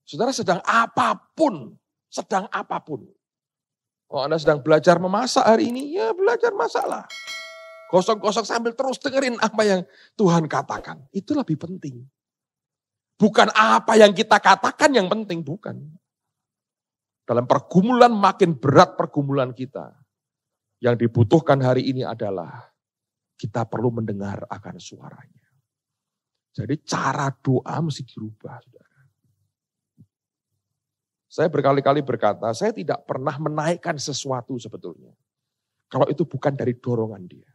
Saudara sedang apapun. Oh, Anda sedang belajar memasak hari ini, ya belajar masaklah. Kosong-kosong sambil terus dengerin apa yang Tuhan katakan. Itu lebih penting. Bukan apa yang kita katakan yang penting, bukan. Dalam pergumulan makin berat pergumulan kita. Yang dibutuhkan hari ini adalah kita perlu mendengar akan suaranya. Jadi cara doa mesti dirubah, saudara. Saya berkali-kali berkata, saya tidak pernah menaikkan sesuatu sebetulnya. Kalau itu bukan dari dorongan dia.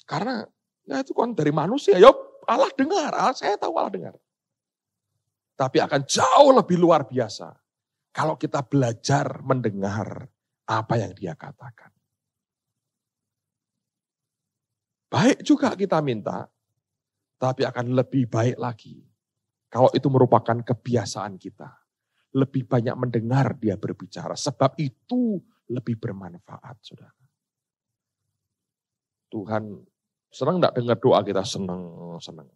Karena ya itu kan dari manusia, ya Allah dengar, saya tahu Allah dengar. Tapi akan jauh lebih luar biasa kalau kita belajar mendengar apa yang dia katakan. Baik juga kita minta, tapi akan lebih baik lagi kalau itu merupakan kebiasaan kita. Lebih banyak mendengar dia berbicara, sebab itu lebih bermanfaat, saudara. Tuhan senang enggak dengar doa kita? Senang.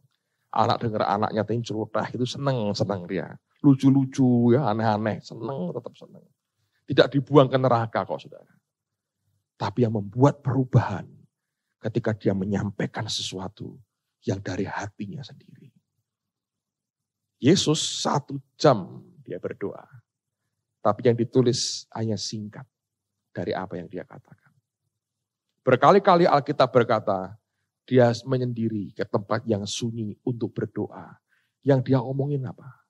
Anak dengar anaknya cerutah itu senang dia. Lucu-lucu ya, aneh-aneh, tetap senang. Tidak dibuang ke neraka kok, saudara. Tapi yang membuat perubahan ketika dia menyampaikan sesuatu yang dari hatinya sendiri. Yesus 1 jam dia berdoa. Tapi yang ditulis hanya singkat dari apa yang dia katakan. Berkali-kali Alkitab berkata, dia menyendiri ke tempat yang sunyi untuk berdoa. Yang dia omongin apa?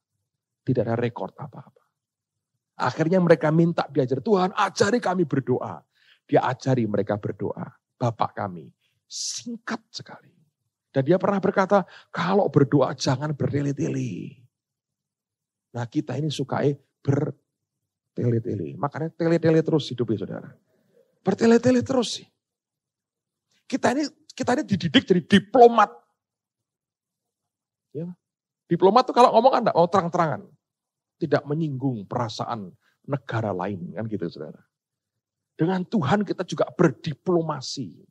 Tidak ada rekod apa-apa. Akhirnya mereka minta diajar, Tuhan ajari kami berdoa. Dia ajari mereka berdoa. Bapak kami, singkat sekali. Dan dia pernah berkata, kalau berdoa jangan bertele-tele. Nah kita ini sukai bertele-tele. Makanya tele-tele terus hidupnya, saudara. Bertele-tele terus sih. Kita ini dididik jadi diplomat. Ya. Diplomat tuh kalau ngomong kan enggak mau terang-terangan. Tidak menyinggung perasaan negara lain, kan gitu, saudara. Dengan Tuhan kita juga berdiplomasi.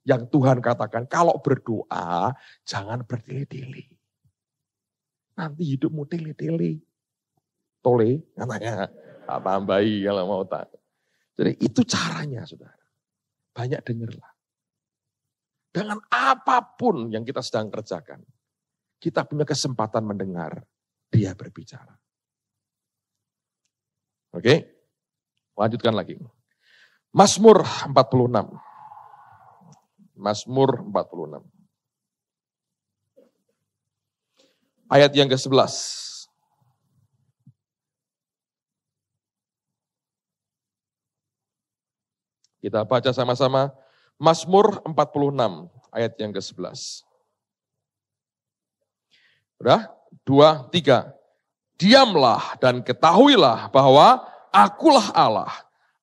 Yang Tuhan katakan, kalau berdoa jangan bertele-tele. Nanti hidupmu tele-tele. Tole, katanya. Tak tambahi kalau mau tak. Jadi itu caranya, saudara. Banyak dengarlah. Dengan apapun yang kita sedang kerjakan. Kita punya kesempatan mendengar dia berbicara. Oke, lanjutkan lagi. Mazmur 46. Mazmur 46. Ayat yang ke-11. Kita baca sama-sama. Mazmur 46 ayat yang ke-11. Udah? 2, 3. Diamlah dan ketahuilah bahwa akulah Allah.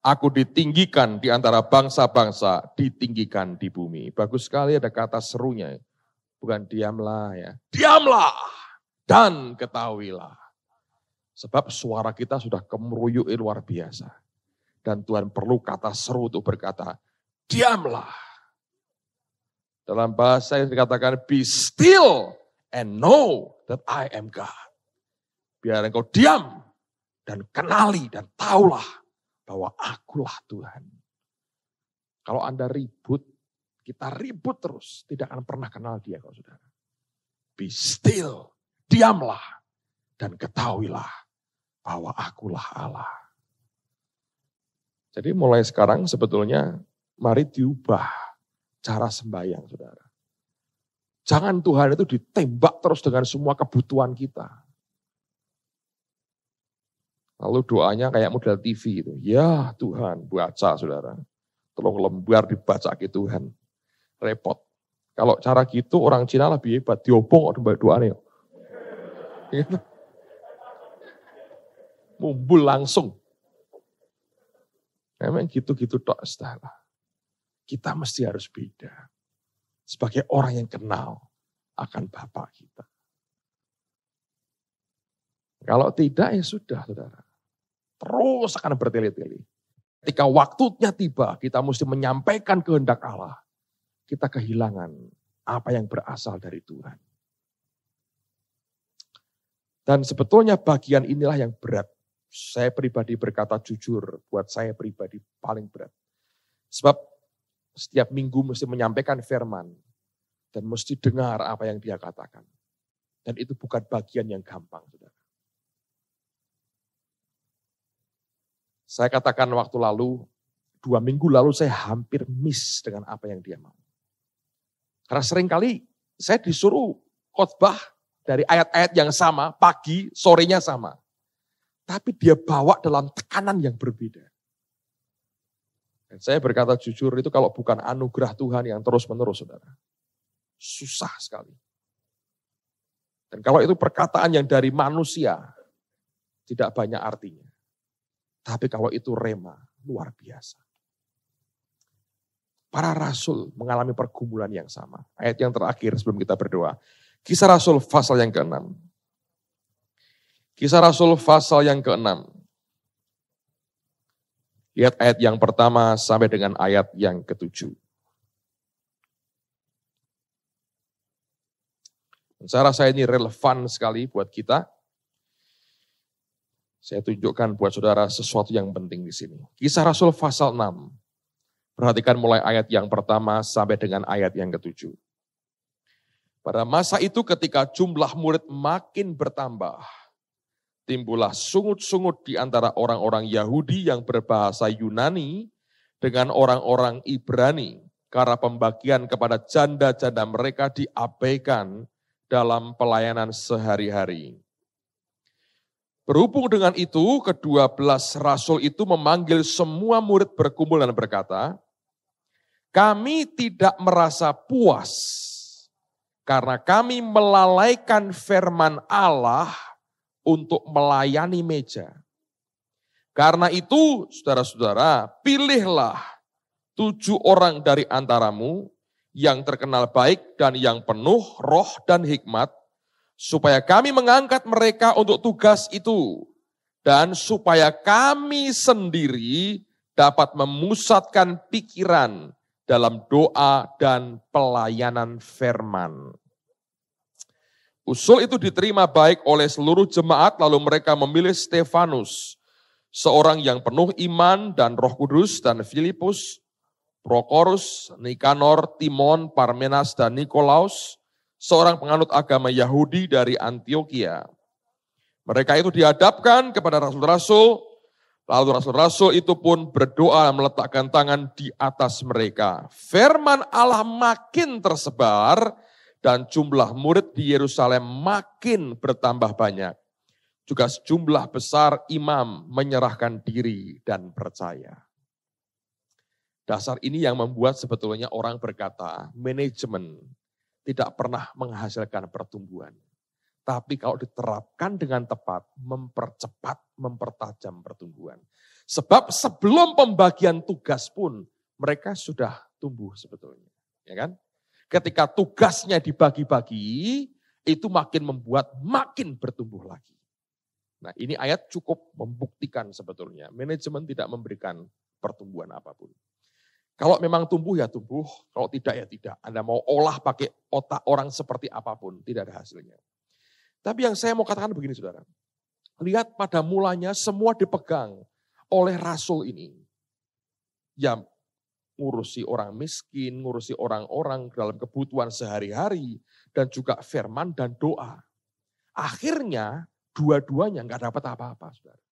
Aku ditinggikan di antara bangsa-bangsa, ditinggikan di bumi. Bagus sekali ada kata serunya. Bukan diamlah ya. Diamlah dan ketahuilah. Sebab suara kita sudah kemeruyuk luar biasa. Dan Tuhan perlu kata seru untuk berkata, diamlah. Dalam bahasa yang dikatakan, be still and know that I am God. Biar engkau diam dan kenali dan tahulah bahwa akulah Tuhan. Kalau Anda ribut, kita ribut terus. Tidak akan pernah kenal dia kalau saudara. Be still, diamlah dan ketahuilah bahwa akulah Allah. Jadi mulai sekarang sebetulnya mari diubah cara sembahyang, saudara. Jangan Tuhan itu ditembak terus dengan semua kebutuhan kita. Lalu doanya kayak model TV itu. Ya Tuhan, baca saudara. Tolong lembar dibaca ke Tuhan. Repot. Kalau cara gitu orang Cina lebih hebat. Diobong doanya. Gitu. Mumbul langsung. Memang gitu-gitu tok, saudara. Kita mesti harus beda. Sebagai orang yang kenal akan Bapa kita. Kalau tidak ya sudah, saudara. Terus akan bertele-tele. Ketika waktunya tiba, kita mesti menyampaikan kehendak Allah. Kita kehilangan apa yang berasal dari Tuhan. Dan sebetulnya bagian inilah yang berat. Saya pribadi berkata jujur, buat saya pribadi paling berat. Sebab setiap minggu mesti menyampaikan firman. Dan mesti dengar apa yang dia katakan. Dan itu bukan bagian yang gampang, saudara. Saya katakan waktu lalu, 2 minggu lalu saya hampir miss dengan apa yang dia mau. Karena seringkali saya disuruh khotbah dari ayat-ayat yang sama, pagi, sorenya sama. Tapi dia bawa dalam tekanan yang berbeda. Dan saya berkata jujur, itu kalau bukan anugerah Tuhan yang terus-menerus, saudara. Susah sekali. Dan kalau itu perkataan yang dari manusia, tidak banyak artinya. Tapi kalau itu rema, luar biasa. Para rasul mengalami pergumulan yang sama. Ayat yang terakhir sebelum kita berdoa. Kisah Rasul pasal yang ke-6. Kisah Rasul pasal yang ke-6. Lihat ayat yang pertama sampai dengan ayat yang ke-7. Saya rasa ini relevan sekali buat kita. Saya tunjukkan buat saudara sesuatu yang penting di sini. Kisah Rasul pasal 6. Perhatikan mulai ayat yang pertama sampai dengan ayat yang ke-7. Pada masa itu ketika jumlah murid makin bertambah, timbullah sungut-sungut di antara orang-orang Yahudi yang berbahasa Yunani dengan orang-orang Ibrani, karena pembagian kepada janda-janda mereka diabaikan dalam pelayanan sehari-hari. Berhubung dengan itu, ke-12 rasul itu memanggil semua murid berkumpul dan berkata, kami tidak merasa puas karena kami melalaikan firman Allah untuk melayani meja. Karena itu, saudara-saudara, pilihlah 7 orang dari antaramu yang terkenal baik dan yang penuh roh dan hikmat, supaya kami mengangkat mereka untuk tugas itu, dan supaya kami sendiri dapat memusatkan pikiran dalam doa dan pelayanan firman. Usul itu diterima baik oleh seluruh jemaat, lalu mereka memilih Stefanus, seorang yang penuh iman dan Roh Kudus, dan Filipus, Prokorus, Nikanor, Timon, Parmenas, dan Nikolaus, seorang penganut agama Yahudi dari Antioquia. Mereka itu dihadapkan kepada rasul-rasul, lalu rasul-rasul itu pun berdoa meletakkan tangan di atas mereka. Firman Allah makin tersebar dan jumlah murid di Yerusalem makin bertambah banyak. Juga sejumlah besar imam menyerahkan diri dan percaya. Dasar ini yang membuat sebetulnya orang berkata, manajemen tidak pernah menghasilkan pertumbuhan. Tapi kalau diterapkan dengan tepat, mempercepat, mempertajam pertumbuhan. Sebab sebelum pembagian tugas pun, mereka sudah tumbuh sebetulnya. Ya kan? Ketika tugasnya dibagi-bagi, itu makin membuat makin bertumbuh lagi. Nah, ini ayat cukup membuktikan sebetulnya. Manajemen tidak memberikan pertumbuhan apapun. Kalau memang tumbuh ya tumbuh, kalau tidak ya tidak. Anda mau olah pakai otak orang seperti apapun, tidak ada hasilnya. Tapi yang saya mau katakan begini saudara. Lihat pada mulanya semua dipegang oleh rasul ini. Yang ngurusi orang miskin, ngurusi orang-orang dalam kebutuhan sehari-hari, dan juga firman dan doa. Akhirnya dua-duanya nggak dapat apa-apa saudara.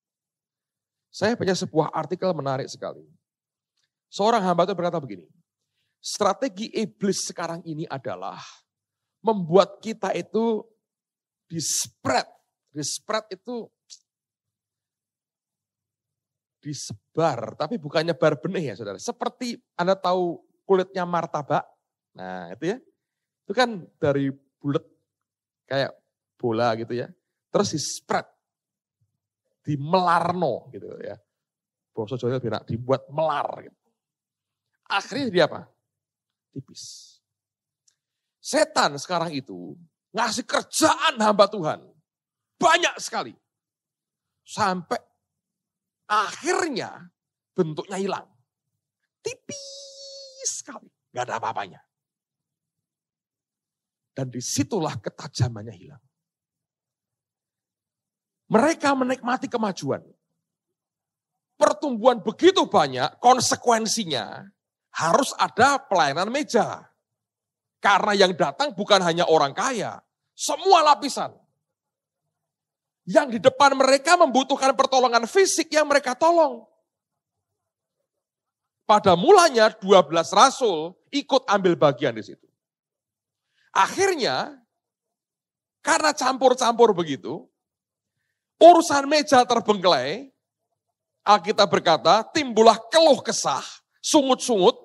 Saya baca sebuah artikel menarik sekali. Seorang hamba itu berkata begini, strategi iblis sekarang ini adalah membuat kita itu di-spread itu disebar, tapi bukan nyebar benih ya saudara. Seperti Anda tahu kulitnya martabak, nah itu ya, itu kan dari bulat kayak bola gitu ya, terus di-spread, dimelarno gitu ya. Bahasa Jawa bilang dibuat melar gitu. Akhirnya dia apa? Tipis. Setan sekarang itu ngasih kerjaan hamba Tuhan. Banyak sekali. Sampai akhirnya bentuknya hilang. Tipis sekali. Gak ada apa-apanya. Dan disitulah ketajamannya hilang. Mereka menikmati kemajuan. Pertumbuhan begitu banyak, konsekuensinya harus ada pelayanan meja. Karena yang datang bukan hanya orang kaya, semua lapisan. Yang di depan mereka membutuhkan pertolongan fisik yang mereka tolong. Pada mulanya 12 rasul ikut ambil bagian di situ. Akhirnya, karena campur-campur begitu, urusan meja terbengkelai, Alkitab berkata, timbullah keluh kesah, sungut-sungut.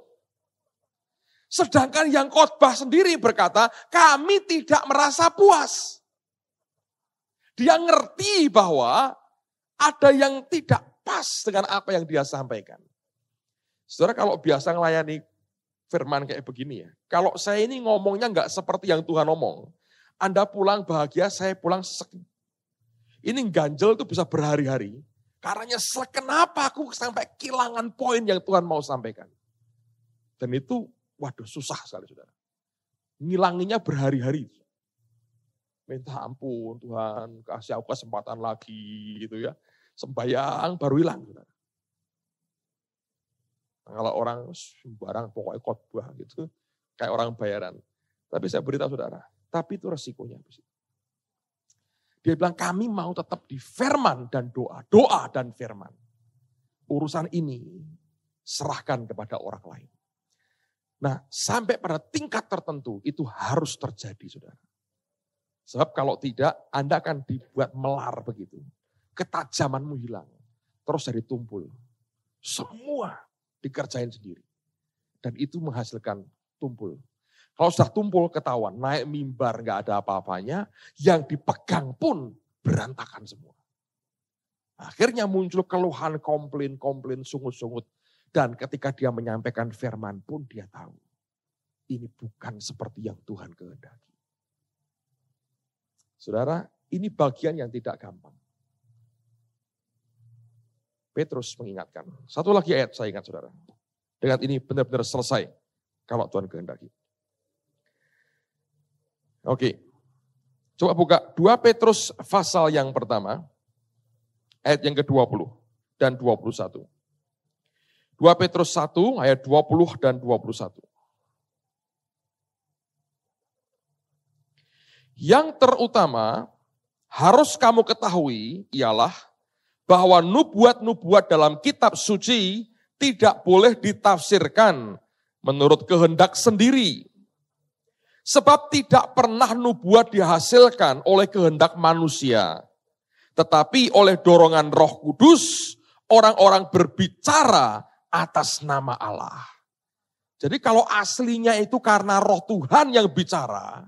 Sedangkan yang khotbah sendiri berkata, kami tidak merasa puas. Dia ngerti bahwa ada yang tidak pas dengan apa yang dia sampaikan. Saudara kalau biasa melayani firman kayak begini ya, kalau saya ini ngomongnya enggak seperti yang Tuhan ngomong, Anda pulang bahagia, saya pulang sesek. Ini ganjel itu bisa berhari-hari. Karena nyesel kenapa aku sampai kehilangan poin yang Tuhan mau sampaikan. Dan itu, waduh susah sekali saudara. Ngilanginya berhari-hari. Minta ampun Tuhan, kasih aku kesempatan lagi gitu ya. Sembayang baru hilang. Saudara. Nah, kalau orang sembarang pokoknya khotbah gitu, kayak orang bayaran. Tapi saya beritahu saudara, tapi itu resikonya. Dia bilang kami mau tetap di firman dan doa. Doa dan firman. Urusan ini serahkan kepada orang lain. Nah sampai pada tingkat tertentu itu harus terjadi saudara. Sebab kalau tidak Anda akan dibuat melar begitu. Ketajamanmu hilang. Terus jadi tumpul. Semua dikerjain sendiri. Dan itu menghasilkan tumpul. Kalau sudah tumpul ketahuan, naik mimbar gak ada apa-apanya, yang dipegang pun berantakan semua. Akhirnya muncul keluhan, komplain, sungut-sungut. Dan ketika dia menyampaikan firman pun dia tahu. Ini bukan seperti yang Tuhan kehendaki. Saudara, ini bagian yang tidak gampang. Petrus mengingatkan. Satu lagi ayat saya ingat saudara. Dengan ini benar-benar selesai kalau Tuhan kehendaki. Oke, coba buka 2 Petrus pasal yang pertama, ayat yang ke-20 dan 21. 2 Petrus 1 ayat 20 dan 21. Yang terutama harus kamu ketahui ialah bahwa nubuat-nubuat dalam kitab suci tidak boleh ditafsirkan menurut kehendak sendiri. Sebab tidak pernah nubuat dihasilkan oleh kehendak manusia. Tetapi oleh dorongan Roh Kudus, orang-orang berbicara atas nama Allah. Jadi kalau aslinya itu karena Roh Tuhan yang bicara,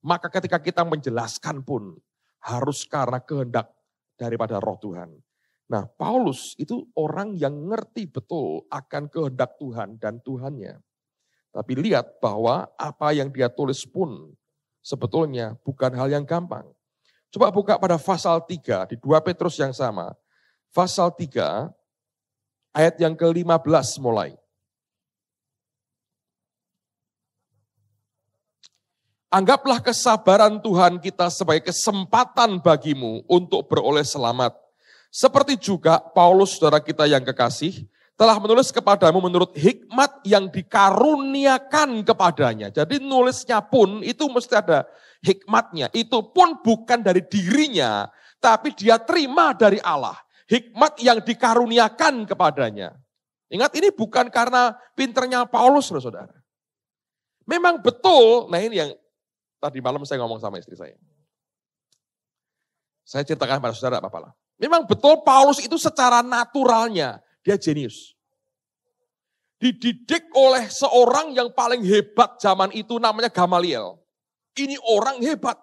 maka ketika kita menjelaskan pun harus karena kehendak daripada Roh Tuhan. Nah, Paulus itu orang yang ngerti betul akan kehendak Tuhan dan Tuhannya. Tapi lihat bahwa apa yang dia tulis pun sebetulnya bukan hal yang gampang. Coba buka pada pasal 3 di 2 Petrus yang sama. Pasal 3 ayat yang ke-15 mulai. Anggaplah kesabaran Tuhan kita sebagai kesempatan bagimu untuk beroleh selamat. Seperti juga Paulus saudara kita yang kekasih, telah menulis kepadamu menurut hikmat yang dikaruniakan kepadanya. Jadi nulisnya pun itu mesti ada hikmatnya. Itu pun bukan dari dirinya, tapi dia terima dari Allah. Hikmat yang dikaruniakan kepadanya. Ingat ini bukan karena pinternya Paulus loh saudara. Memang betul, nah ini yang tadi malam saya ngomong sama istri saya. Saya ceritakan pada saudara apa-apalah. Memang betul Paulus itu secara naturalnya dia jenius. Dididik oleh seorang yang paling hebat zaman itu namanya Gamaliel. Ini orang hebat.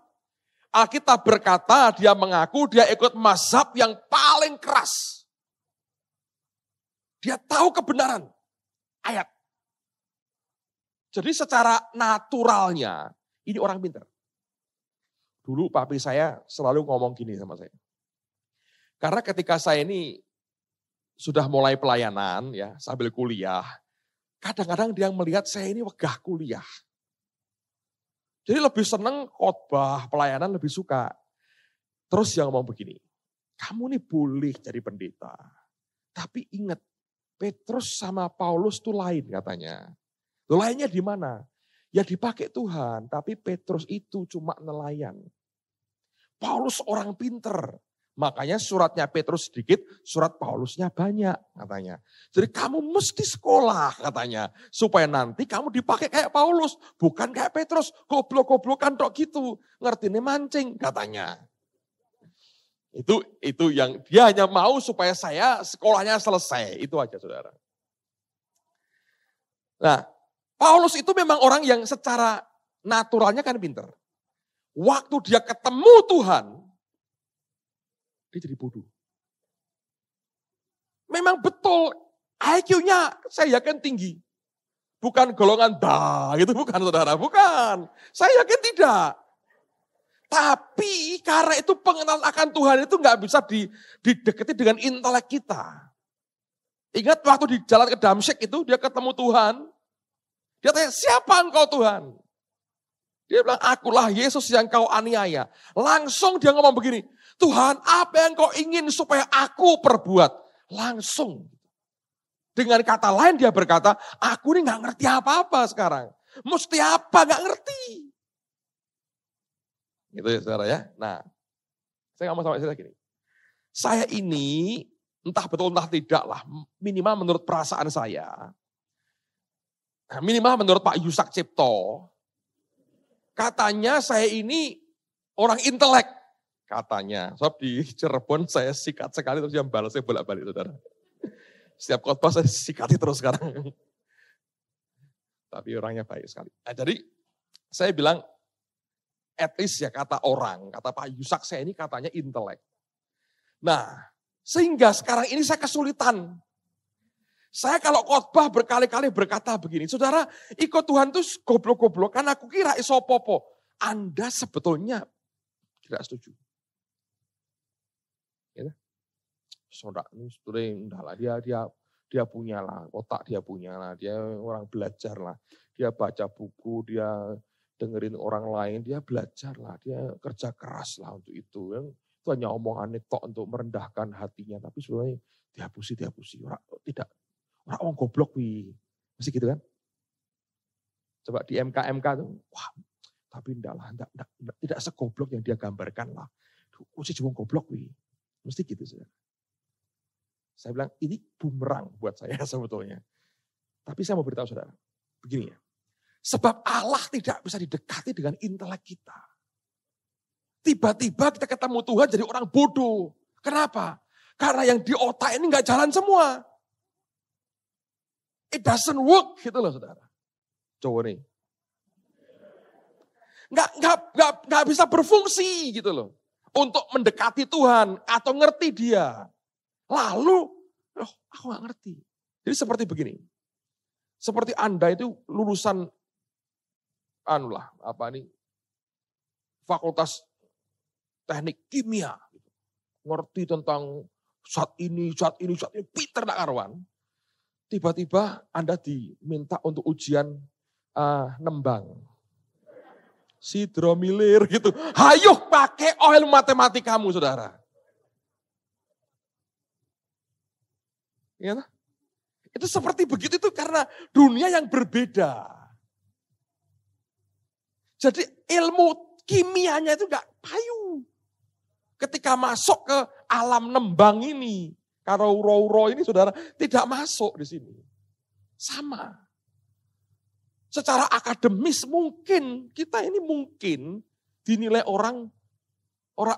Alkitab berkata dia mengaku dia ikut mazhab yang paling keras. Dia tahu kebenaran ayat. Jadi secara naturalnya ini orang pintar. Dulu papi saya selalu ngomong gini sama saya. Karena ketika saya ini sudah mulai pelayanan ya sambil kuliah, kadang-kadang dia melihat saya ini wegah kuliah. Jadi lebih senang khotbah, pelayanan lebih suka. Terus dia ngomong begini, kamu nih boleh jadi pendeta. Tapi ingat, Petrus sama Paulus itu lain katanya. Lainnya di mana? Ya dipakai Tuhan, tapi Petrus itu cuma nelayan. Paulus orang pinter. Makanya suratnya Petrus sedikit, surat Paulusnya banyak katanya. Jadi kamu mesti sekolah katanya. Supaya nanti kamu dipakai kayak Paulus. Bukan kayak Petrus, goblok-goblokan tok gitu. Ngerti nih mancing katanya. Itu yang dia hanya mau supaya saya sekolahnya selesai. Itu aja saudara. Nah, Paulus itu memang orang yang secara naturalnya kan pinter. Waktu dia ketemu Tuhan, dia jadi bodoh. Memang betul IQ-nya saya yakin tinggi. Bukan golongan gitu, bukan saudara, bukan. Saya yakin tidak. Tapi karena itu pengenalan akan Tuhan itu nggak bisa didekati dengan intelek kita. Ingat waktu di jalan ke Damsyik itu dia ketemu Tuhan. Dia tanya, siapa engkau Tuhan? Dia bilang, akulah Yesus yang kau aniaya. Langsung dia ngomong begini, Tuhan apa yang kau ingin supaya aku perbuat? Langsung. Dengan kata lain dia berkata, aku ini gak ngerti apa-apa sekarang. Mesti apa gak ngerti. Gitu ya saudara ya. Nah, saya ngomong sama saya gini. Saya ini, entah betul entah tidak lah, minimal menurut perasaan saya, minimal menurut Pak Yusak Cipto, katanya saya ini orang intelek. Katanya. Sebab di Cirebon saya sikat sekali terus yang balasnya bolak-balik saudara. Setiap khotbah saya sikati terus sekarang. Tapi orangnya baik sekali. Nah, jadi saya bilang at least ya kata orang, kata Pak Yusak saya ini katanya intelek. Nah sehingga sekarang ini saya kesulitan. Saya kalau khotbah berkali-kali berkata begini, saudara ikut Tuhan tuh goblok-goblok, kan aku kira iso popo. Anda sebetulnya tidak setuju. Ya. Saudara ini sebetulnya dia punya lah, otak dia punya lah, dia orang belajar lah. Dia baca buku, dia dengerin orang lain, dia belajar lah, dia kerja keras lah untuk itu. Itu hanya omongan tok untuk merendahkan hatinya, tapi sebenarnya dihapusi. Orang goblok wih. Masih gitu kan? Coba di MK tuh, wah tapi tidak segoblok yang dia gambarkan lah. Usia cuma goblok wih. Mesti gitu saudara. Saya bilang ini bumerang buat saya sebetulnya. Tapi saya mau beritahu saudara, begini ya. Sebab Allah tidak bisa didekati dengan intelek kita. Tiba-tiba kita ketemu Tuhan jadi orang bodoh. Kenapa? Karena yang di otak ini gak jalan semua. It doesn't work gitu loh saudara. Coba nih. Nggak bisa berfungsi gitu loh. Untuk mendekati Tuhan atau ngerti dia. Lalu, aku gak ngerti. Jadi seperti begini. Seperti Anda itu lulusan fakultas teknik kimia. Ngerti tentang zat ini, pinter nak karuan. Tiba-tiba Anda diminta untuk ujian nembang. Hidromilir gitu. Hayo pakai oil matematikamu saudara. Ya, itu seperti begitu itu karena dunia yang berbeda. Jadi ilmu kimianya itu gak payu. Ketika masuk ke alam nembang ini, karena uro-uro ini saudara tidak masuk di sini. Sama. Secara akademis mungkin, kita ini mungkin dinilai orang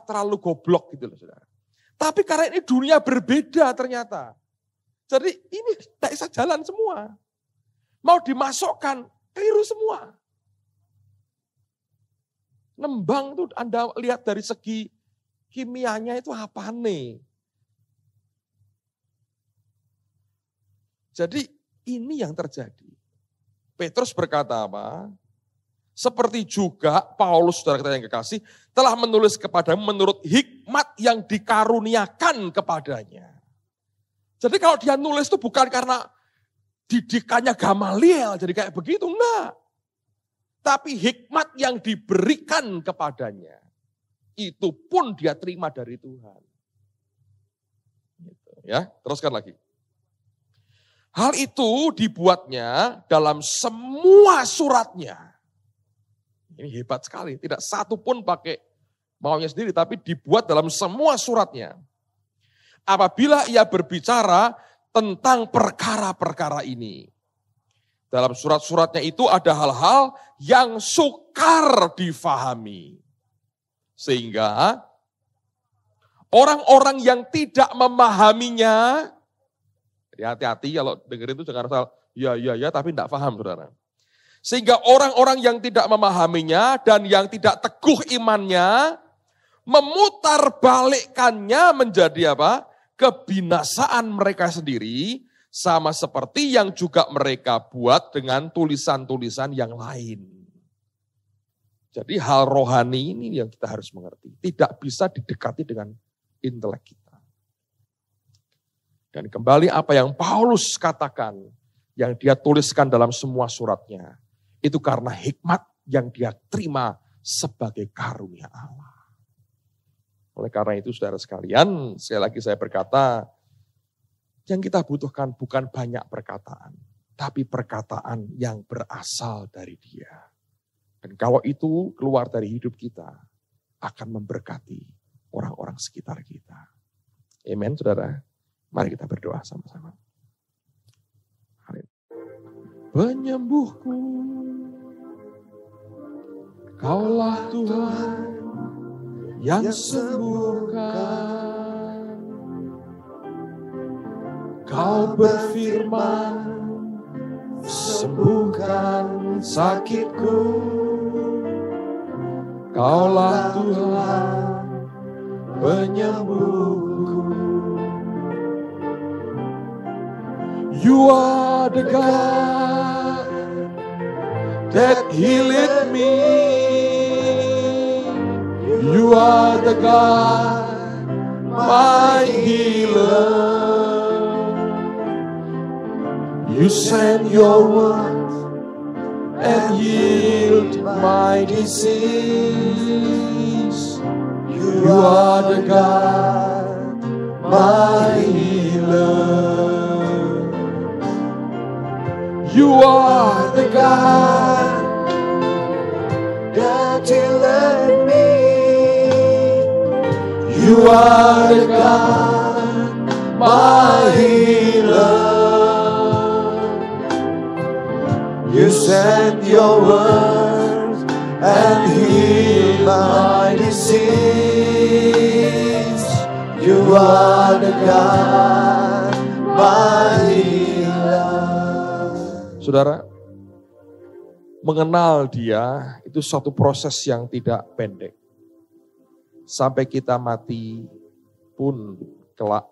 terlalu goblok gitu loh saudara. Tapi karena ini dunia berbeda ternyata. Jadi ini tidak bisa jalan semua. Mau dimasukkan, keliru semua. Nembang itu Anda lihat dari segi kimianya itu apa nih? Jadi ini yang terjadi. Petrus berkata apa? Seperti juga Paulus, saudara kita yang kekasih, telah menulis kepadamu menurut hikmat yang dikaruniakan kepadanya. Jadi kalau dia nulis itu bukan karena didikannya Gamaliel, jadi kayak begitu, enggak. Tapi hikmat yang diberikan kepadanya, itu pun dia terima dari Tuhan. Ya, teruskan lagi. Hal itu dibuatnya dalam semua suratnya. Ini hebat sekali, tidak satu pun pakai maunya sendiri, tapi dibuat dalam semua suratnya. Apabila ia berbicara tentang perkara-perkara ini. Dalam surat-suratnya itu ada hal-hal yang sukar difahami. Sehingga orang-orang yang tidak memahaminya, hati-hati kalau dengerin itu jangan asal ya tapi tidak paham saudara. Sehingga orang-orang yang tidak memahaminya dan yang tidak teguh imannya, memutarbalikkannya menjadi apa? Kebinasaan mereka sendiri, sama seperti yang juga mereka buat dengan tulisan-tulisan yang lain. Jadi hal rohani ini yang kita harus mengerti. Tidak bisa didekati dengan intelek kita. Dan kembali apa yang Paulus katakan, yang dia tuliskan dalam semua suratnya, itu karena hikmat yang dia terima sebagai karunia Allah. Oleh karena itu saudara sekalian, sekali lagi saya berkata, yang kita butuhkan bukan banyak perkataan, tapi perkataan yang berasal dari Dia. Dan kalau itu keluar dari hidup kita, akan memberkati orang-orang sekitar kita. Amen, saudara. Mari kita berdoa sama-sama. Penyembuhku, Kaulah Tuhan yang sembuhkan. Kau berfirman, sembuhkan sakitku. Kaulah Tuhan penyembuhku. You are the God that healeth me. You are the God, my healer. You send your word and healed my disease. You are the God, my healer. You are the God that healeth me. You are the God, my healer. You sent your word and healed my disease. You are the God, my healer. Saudara, mengenal Dia itu suatu proses yang tidak pendek. Sampai kita mati pun kelak.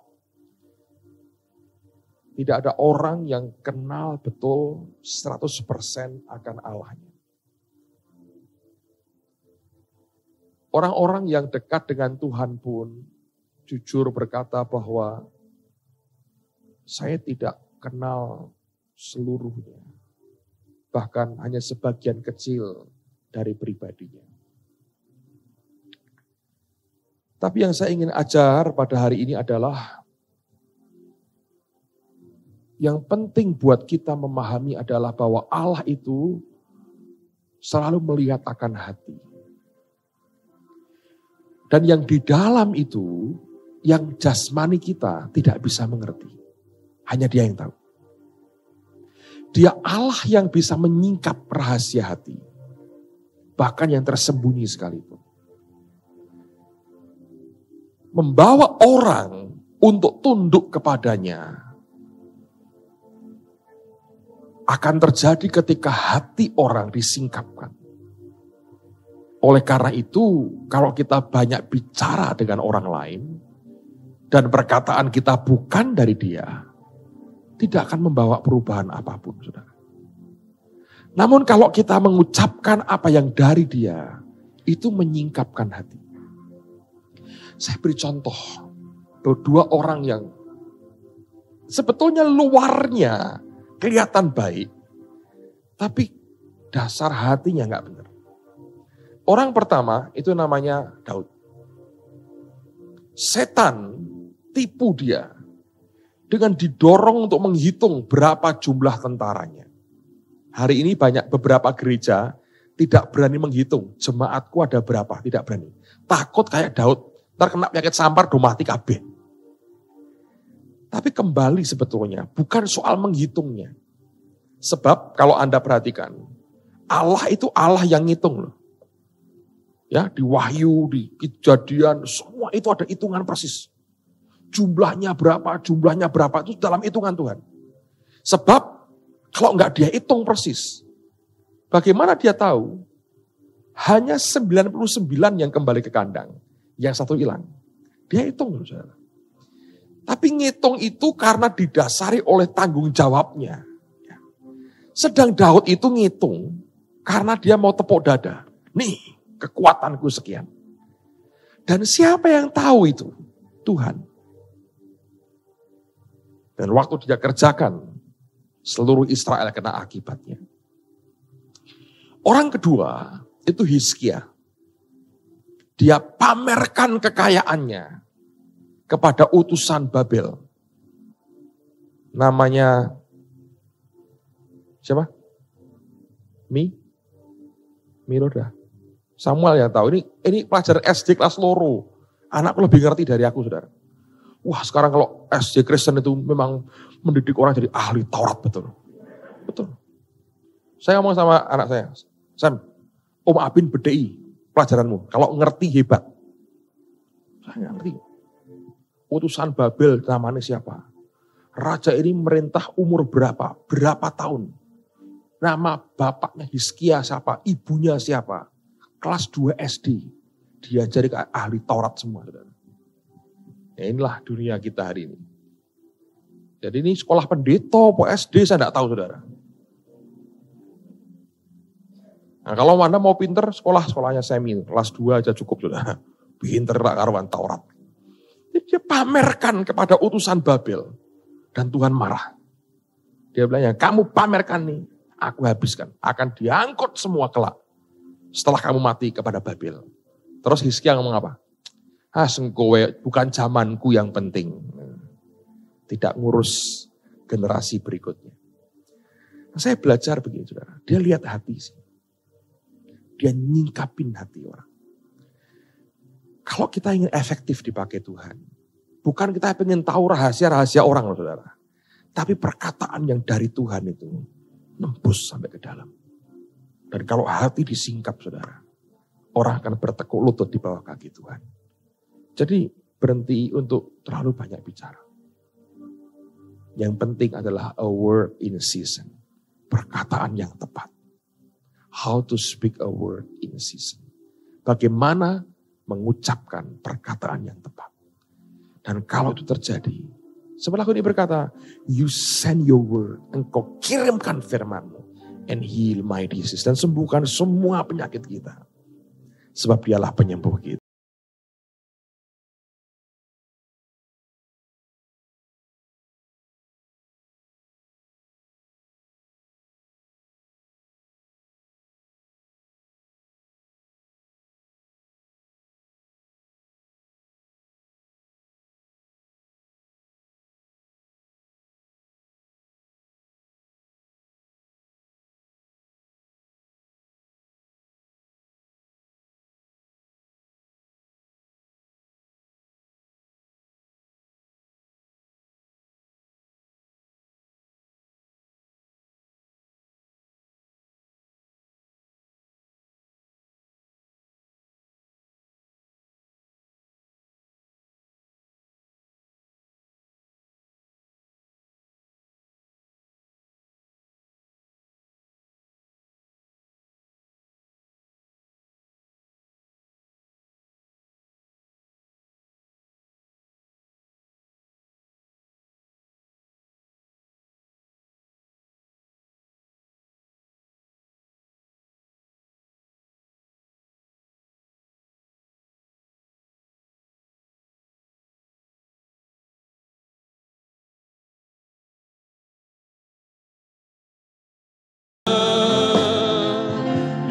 Tidak ada orang yang kenal betul 100% akan Allahnya. Orang-orang yang dekat dengan Tuhan pun jujur berkata bahwa saya tidak kenal seluruhnya. Bahkan hanya sebagian kecil dari pribadinya. Tapi yang saya ingin ajar pada hari ini adalah yang penting buat kita memahami adalah bahwa Allah itu selalu melihat akan hati. Dan yang di dalam itu, yang jasmani kita tidak bisa mengerti. Hanya Dia yang tahu. Dia Allah yang bisa menyingkap rahasia hati. Bahkan yang tersembunyi sekalipun. Membawa orang untuk tunduk kepadanya akan terjadi ketika hati orang disingkapkan. Oleh karena itu, kalau kita banyak bicara dengan orang lain dan perkataan kita bukan dari Dia, tidak akan membawa perubahan apapun, saudara. Namun kalau kita mengucapkan apa yang dari Dia, itu menyingkapkan hati. Saya beri contoh, dua orang yang sebetulnya luarnya kelihatan baik, tapi dasar hatinya nggak benar. Orang pertama itu namanya Daud. Setan tipu dia. dengan didorong untuk menghitung berapa jumlah tentaranya. Hari ini banyak beberapa gereja tidak berani menghitung jemaatku ada berapa, tidak berani. Takut kayak Daud, ntar kena penyakit sampar do mati kabeh. Tapi kembali sebetulnya bukan soal menghitungnya. Sebab kalau Anda perhatikan, Allah itu Allah yang ngitung loh. Ya, di Wahyu, di Kejadian, semua itu ada hitungan persis. Jumlahnya berapa itu dalam hitungan Tuhan. Sebab kalau enggak dia hitung persis, bagaimana dia tahu? Hanya 99 yang kembali ke kandang, yang satu hilang. Dia hitung, saudara. Tapi ngitung itu karena didasari oleh tanggung jawabnya. Sedang Daud itu ngitung karena dia mau tepuk dada. Nih, kekuatanku sekian. Dan siapa yang tahu itu? Tuhan. Dan waktu dia kerjakan, seluruh Israel kena akibatnya. Orang kedua, itu Hizkia. Dia pamerkan kekayaannya kepada utusan Babel. Namanya, siapa? Miroda. Samuel yang tahu, ini pelajar SD kelas loro. Anakku lebih ngerti dari aku, saudara. Wah, sekarang kalau SD Kristen itu memang mendidik orang jadi ahli Taurat, betul. Betul. Saya ngomong sama anak saya, Sam, Om Abin bedei pelajaranmu. Kalau ngerti hebat. Saya ngerti. Utusan Babel namanya siapa? Raja ini merintah umur berapa? Berapa tahun? Nama bapaknya Hizkia siapa? Ibunya siapa? Kelas 2 SD. Diajari ke ahli Taurat semua. Saudara. Ya inilah dunia kita hari ini. Jadi ini sekolah pendeta, SD saya tidak tahu saudara. Nah kalau Anda mau pinter, sekolahnya semi, kelas 2 aja cukup saudara. Pinter karuan Taurat. Jadi dia pamerkan kepada utusan Babel. Dan Tuhan marah. Dia bilang, ya kamu pamerkan nih, aku habiskan. Akan diangkut semua kelak. Setelah kamu mati kepada Babel. Terus Hizkia ngomong apa? Sengkowe bukan zamanku yang penting. Tidak ngurus generasi berikutnya. Nah, saya belajar begini saudara. Dia lihat hati sih. Dia nyingkapin hati orang. Kalau kita ingin efektif dipakai Tuhan. Bukan kita ingin tahu rahasia-rahasia orang loh saudara. Tapi perkataan yang dari Tuhan itu nembus sampai ke dalam. Dan kalau hati disingkap saudara. Orang akan bertekuk lutut di bawah kaki Tuhan. Jadi berhenti untuk terlalu banyak bicara. Yang penting adalah a word in season. Perkataan yang tepat. How to speak a word in season. Bagaimana mengucapkan perkataan yang tepat. Dan kalau itu terjadi, sebelah ini berkata, you send your word, engkau kirimkan firman-Mu, and heal my disease. Dan sembuhkan semua penyakit kita. Sebab dialah penyembuh kita.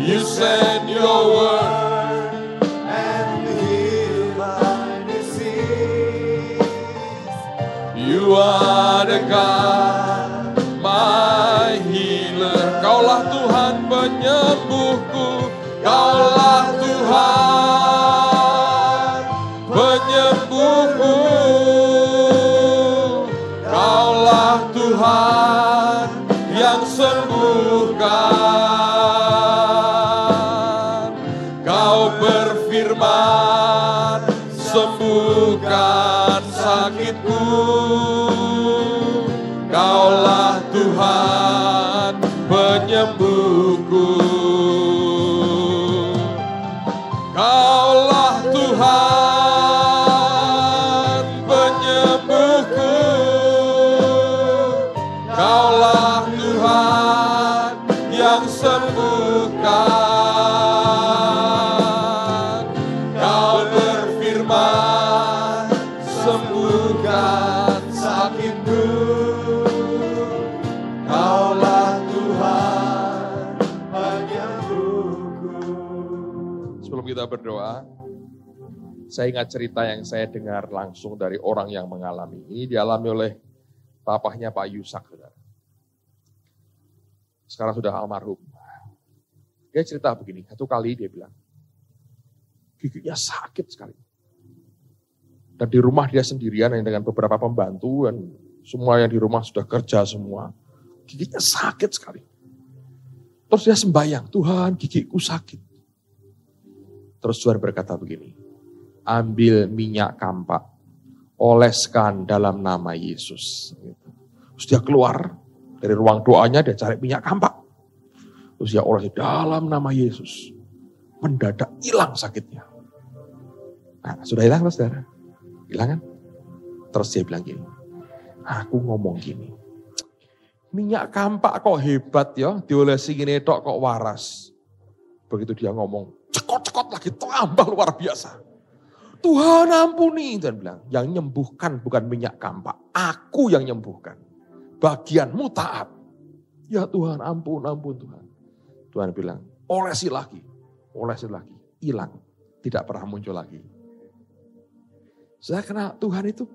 You send your word and heal my disease. You are Omega, my healer. Kaulah Tuhan penyembuhku, Kaulah Tuhan penyembuhku, Kaulah Tuhan yang sembuhkan. Kau berfirman, sembuhkan sakitku. Kaulah Tuhan penyembuhku. Kaulah Tuhan penyembuhku. Kaulah Tuhan yang sembuhkan. Kau berfirman, sembuhkan sakitku. Kaulah Tuhan penyembuhku. Sebelum kita berdoa, saya ingat cerita yang saya dengar langsung dari orang yang mengalami. Ini dialami oleh papahnya Pak Yusak, saudara. Sekarang sudah almarhum. Dia cerita begini, satu kali dia bilang, giginya sakit sekali. Dan di rumah dia sendirian dengan beberapa pembantu dan semua yang di rumah sudah kerja semua. Giginya sakit sekali. Terus dia sembahyang, Tuhan gigiku sakit. Terus Tuhan berkata begini, ambil minyak kampak, oleskan dalam nama Yesus. Terus dia keluar dari ruang doanya, dia cari minyak kampak. Terus dia oles dalam nama Yesus. Mendadak hilang sakitnya. Nah, sudah hilang saudara? Hilang kan? Terus dia bilang gini, aku ngomong gini, minyak kampak kok hebat ya, diolesi gini tok kok waras. Begitu dia ngomong, cekot-cekot lagi tambah luar biasa. Tuhan ampuni, Tuhan bilang, yang nyembuhkan bukan minyak kampak, aku yang nyembuhkan. Bagianmu taat. Ya Tuhan, ampun Tuhan. Tuhan bilang, olesi lagi, hilang, tidak pernah muncul lagi. Saya kenal Tuhan itu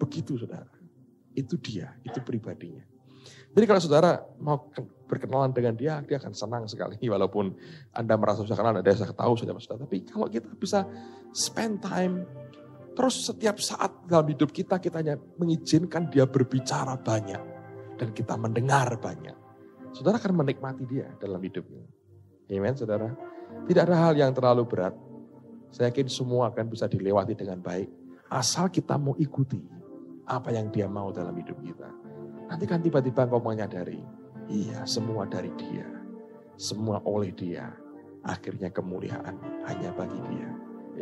begitu saudara. Itu dia, itu pribadinya. Jadi kalau saudara mau berkenalan dengan dia akan senang sekali. Walaupun Anda merasa sudah kenal, Anda sudah tahu saudara. Tapi kalau kita bisa spend time, terus setiap saat dalam hidup kita hanya mengizinkan dia berbicara banyak. Dan kita mendengar banyak. Saudara akan menikmati dia dalam hidupnya. Amen saudara. Tidak ada hal yang terlalu berat. Saya yakin semua akan bisa dilewati dengan baik. Asal kita mau ikuti apa yang dia mau dalam hidup kita. Nanti kan tiba-tiba engkau menyadari, iya semua dari dia. Semua oleh dia. Akhirnya kemuliaan hanya bagi dia.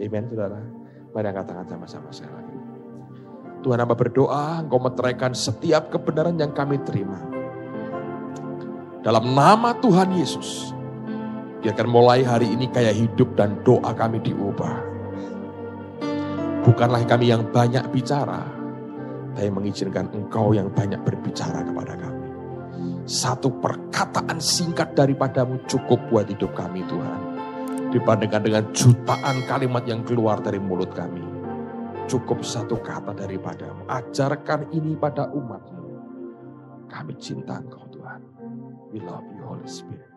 Amen saudara. Mari angkat tangan sama-sama saya lagi. Tuhan hamba berdoa, engkau meteraikan setiap kebenaran yang kami terima. Dalam nama Tuhan Yesus. Biarkan mulai hari ini kayak hidup dan doa kami diubah. Bukanlah kami yang banyak bicara, tapi mengizinkan engkau yang banyak berbicara kepada kami. Satu perkataan singkat daripadamu cukup buat hidup kami Tuhan. Dibandingkan dengan jutaan kalimat yang keluar dari mulut kami. Cukup satu kata daripadamu. Ajarkan ini pada umatmu. Kami cinta engkau Tuhan. We love you Holy Spirit.